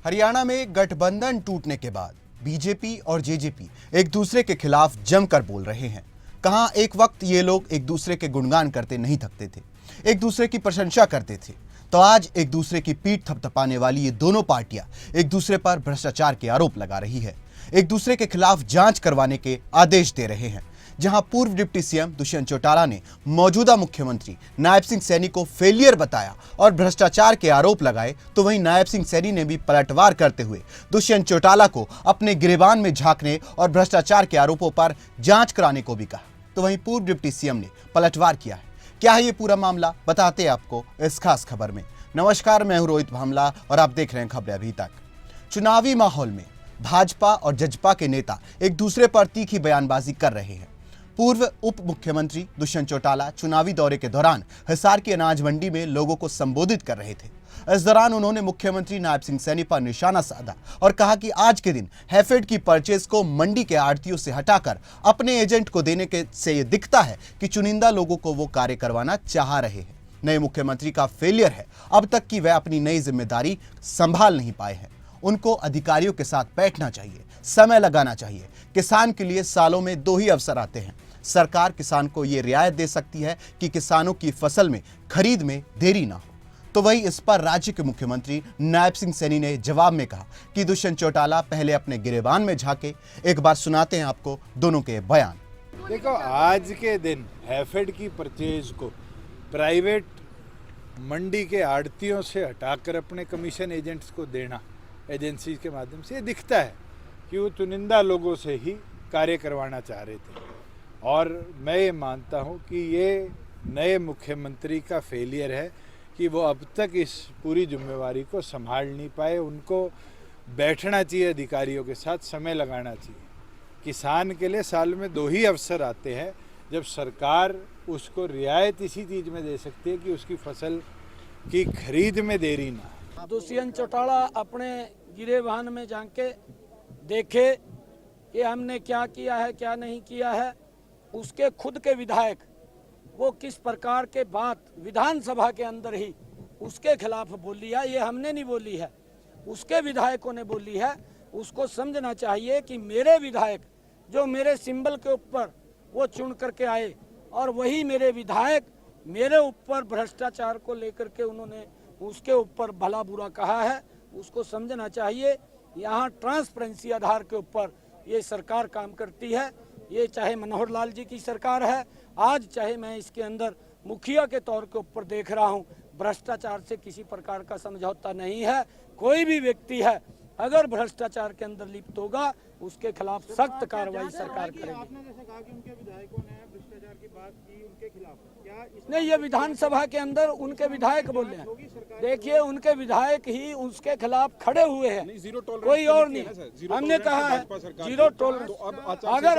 हरियाणा में गठबंधन टूटने के बाद बीजेपी और जेजेपी एक दूसरे के खिलाफ जमकर बोल रहे हैं। कहां एक वक्त ये लोग एक दूसरे के गुणगान करते नहीं थकते थे, एक दूसरे की प्रशंसा करते थे, तो आज एक दूसरे की पीठ थपथपाने वाली ये दोनों पार्टियां एक दूसरे पर भ्रष्टाचार के आरोप लगा रही है, एक दूसरे के खिलाफ जांच करवाने के आदेश दे रहे हैं। जहां पूर्व डिप्टी सीएम दुष्यंत चौटाला ने मौजूदा मुख्यमंत्री नायब सिंह सैनी को फेलियर बताया और भ्रष्टाचार के आरोप लगाए, तो वहीं नायब सिंह सैनी ने भी पलटवार करते हुए दुष्यंत चौटाला को अपने गिरेबान में झांकने और भ्रष्टाचार के आरोपों पर जांच कराने को भी कहा। तो वहीं पूर्व डिप्टी सीएम ने पलटवार किया है। क्या है ये पूरा मामला, बताते हैं आपको इस खास खबर में। नमस्कार, मैं हूं रोहित भामला और आप देख रहे हैं खबरें अभी तक। चुनावी माहौल में भाजपा और जजपा के नेता एक दूसरे पर तीखी बयानबाजी कर रहे हैं। पूर्व उप मुख्यमंत्री दुष्यंत चौटाला चुनावी दौरे के दौरान हिसार की अनाज मंडी में लोगों को संबोधित कर रहे थे। इस दौरान उन्होंने मुख्यमंत्री नायब सिंह सैनी पर निशाना साधा और कहा कि आज के दिन हैफेड की परचेज को मंडी के आड़तियों से हटाकर अपने एजेंट को देने के से ये दिखता है कि चुनिंदा लोगों को वो कार्य करवाना चाह रहे हैं। नए मुख्यमंत्री का फेलियर है अब तक कि वह अपनी नई जिम्मेदारी संभाल नहीं पाए हैं। उनको अधिकारियों के साथ बैठना चाहिए, समय लगाना चाहिए। किसान के लिए सालों में 2 ही अवसर आते हैं। सरकार किसान को ये रियायत दे सकती है कि किसानों की फसल में खरीद में देरी ना हो। तो वही इस पर राज्य के मुख्यमंत्री नायब सिंह सैनी ने जवाब में कहा कि दुष्यंत चौटाला पहले अपने गिरेबान में झांके। एक बार सुनाते हैं आपको दोनों के बयान। देखो, आज के दिन हैफेड की परचेज को प्राइवेट मंडी के आड़तियों से हटाकर अपने कमीशन एजेंट्स को देना एजेंसी के माध्यम से, ये दिखता है कि वो चुनिंदा लोगों से ही कार्य करवाना चाह रहे थे। और मैं ये मानता हूँ कि ये नए मुख्यमंत्री का फेलियर है कि वो अब तक इस पूरी जिम्मेवारी को संभाल नहीं पाए। उनको बैठना चाहिए अधिकारियों के साथ, समय लगाना चाहिए। किसान के लिए साल में 2 ही अवसर आते हैं जब सरकार उसको रियायत इसी चीज़ में दे सकती है कि उसकी फसल की खरीद में देरी ना। दुष्यंत चौटाला अपने गिरेबान में जाके देखे कि हमने क्या किया है क्या नहीं किया है। उसके खुद के विधायक वो किस प्रकार के बात विधानसभा के अंदर ही उसके खिलाफ बोली है, ये हमने नहीं बोली है, उसके विधायकों ने बोली है। उसको समझना चाहिए कि मेरे विधायक जो मेरे सिंबल के ऊपर वो चुन करके आए और वही मेरे विधायक मेरे ऊपर भ्रष्टाचार को लेकर के उन्होंने उसके ऊपर भला बुरा कहा है। उसको समझना चाहिए यहाँ ट्रांसपेरेंसी आधार के ऊपर ये सरकार काम करती है। ये चाहे मनोहर लाल जी की सरकार है आज, चाहे मैं इसके अंदर मुखिया के तौर के ऊपर देख रहा हूँ, भ्रष्टाचार से किसी प्रकार का समझौता नहीं है। कोई भी व्यक्ति है अगर भ्रष्टाचार के अंदर लिप्त होगा उसके खिलाफ सख्त कार्रवाई सरकार करेगी। आपने जैसे कहा कि उनके विधायकों ने भ्रष्टाचार की बात की उनके खिलाफ, क्या नहीं, ये विधानसभा के अंदर उनके विधायक बोले हैं। देखिए, उनके विधायक ही उसके खिलाफ खड़े हुए हैं, कोई और नहीं। हमने कहा है जीरो टॉलरेंस। अगर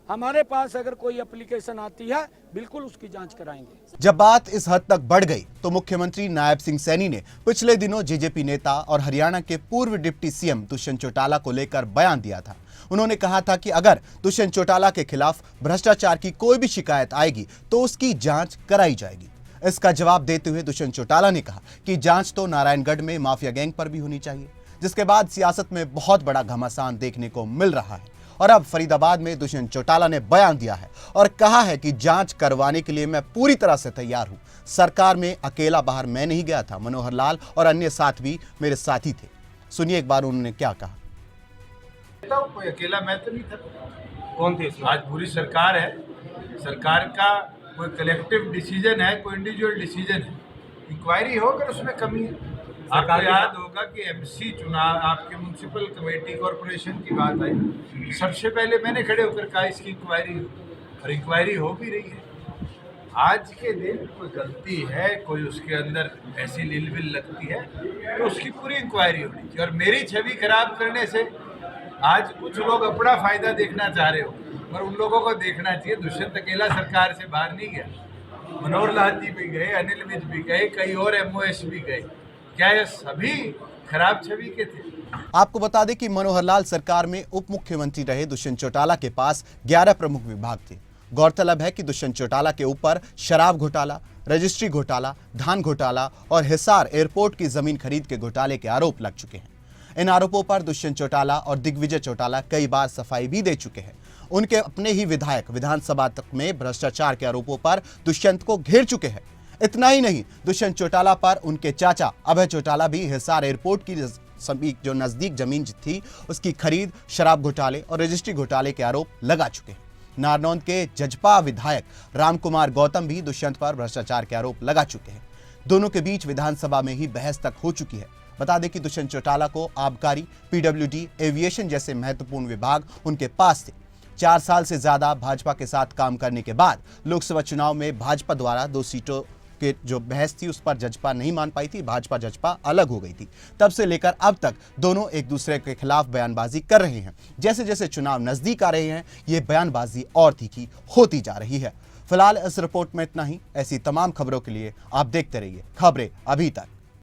हमारे पास अगर कोई एप्लीकेशन आती है बिल्कुल उसकी जांच कराएंगे। जब बात इस हद तक बढ़ गई तो मुख्यमंत्री नायब सिंह सैनी ने पिछले दिनों जेजेपी नेता और हरियाणा के पूर्व डिप्टी सीएम दुष्यंत चौटाला को लेकर बयान दिया था। उन्होंने कहा था कि अगर दुष्यंत चौटाला के खिलाफ भ्रष्टाचार की कोई भी शिकायत आएगी तो उसकी जांच कराई जाएगी। इसका जवाब देते हुए दुष्यंत चौटाला ने कहा कि जांच तो नारायणगढ़ में माफिया गैंग पर भी होनी चाहिए, जिसके बाद सियासत में बहुत बड़ा घमासान देखने को मिल रहा है। और अब फरीदाबाद में दुष्यंत चौटाला ने बयान दिया है और कहा है कि जांच करवाने के लिए मैं पूरी तरह से तैयार हूं। सरकार में अकेला बाहर मैं नहीं गया था, मनोहर लाल और अन्य साथ भी मेरे साथी थे। सुनिए एक बार उन्होंने क्या कहा। कोई अकेला मैं तो नहीं था। कौन थे? आज पूरी सरकार है, सरकार का कोई कलेक्टिव डिसीजन है, कोई इंडिविजुअल डिसीजन है। इंक्वायरी हो अगर उसमें कमी है। आपको याद होगा कि एमसी चुनाव आपके म्यूनसिपल कमेटी कॉरपोरेशन की बात आई, सबसे पहले मैंने खड़े होकर कहा इसकी इंक्वायरी हो, और इंक्वायरी हो भी रही है। आज के दिन कोई गलती है, कोई उसके अंदर ऐसी लीलविल लगती है तो उसकी पूरी इंक्वायरी होनी चाहिए। और मेरी छवि खराब करने से आज कुछ लोग अपना फायदा देखना चाह रहे हो, पर उन लोगों को देखना चाहिए दुष्यंत अकेला सरकार से बाहर नहीं गया। मनोहर लाल जी भी गए, अनिल विज भी गए, कई और एमओएस भी गए। क्या ये सभी खराब छवि के थे? आपको बता दें कि मनोहर लाल सरकार में उप मुख्यमंत्री रहे दुष्यंत चौटाला के पास 11 प्रमुख विभाग थे। गौरतलब है कि दुष्यंत चौटाला के ऊपर शराब घोटाला, रजिस्ट्री घोटाला, धान घोटाला और हिसार एयरपोर्ट की जमीन खरीद के घोटाले के आरोप लग चुके हैं। इन आरोपों पर दुष्यंत चौटाला और दिग्विजय चौटाला कई बार सफाई भी दे चुके हैं। उनके अपने ही विधायक विधानसभा तक में भ्रष्टाचार के आरोपों पर दुष्यंत को घेर चुके हैं। इतना ही नहीं, दुष्यंत चौटाला पर उनके चाचा अभय चौटाला भी हिसार एयरपोर्ट की जो नजदीक जमीन थी उसकी खरीद, शराब घोटाले और रजिस्ट्री घोटाले के आरोप लगा चुके हैं। नारनौंद के जजपा विधायक रामकुमार गौतम भी दुष्यंत पर भ्रष्टाचार के आरोप लगा चुके हैं। दोनों के बीच विधानसभा में ही बहस तक हो चुकी है। बता दें कि दुष्यंत चौटाला को आबकारी, पीडब्ल्यूडी, एविएशन जैसे महत्वपूर्ण विभाग उनके पास थे। 4 साल से ज्यादा भाजपा के साथ काम करने के बाद लोकसभा चुनाव में भाजपा द्वारा 2 सीटों के जो बहस थी उस पर जजपा नहीं मान पाई थी, भाजपा जजपा अलग हो गई थी। तब से लेकर अब तक दोनों एक दूसरे के खिलाफ बयानबाजी कर रहे हैं। जैसे जैसे चुनाव नजदीक आ रहे हैं ये बयानबाजी और तीखी होती जा रही है। फिलहाल इस रिपोर्ट में इतना ही। ऐसी तमाम खबरों के लिए आप देखते रहिए खबरें अभी तक।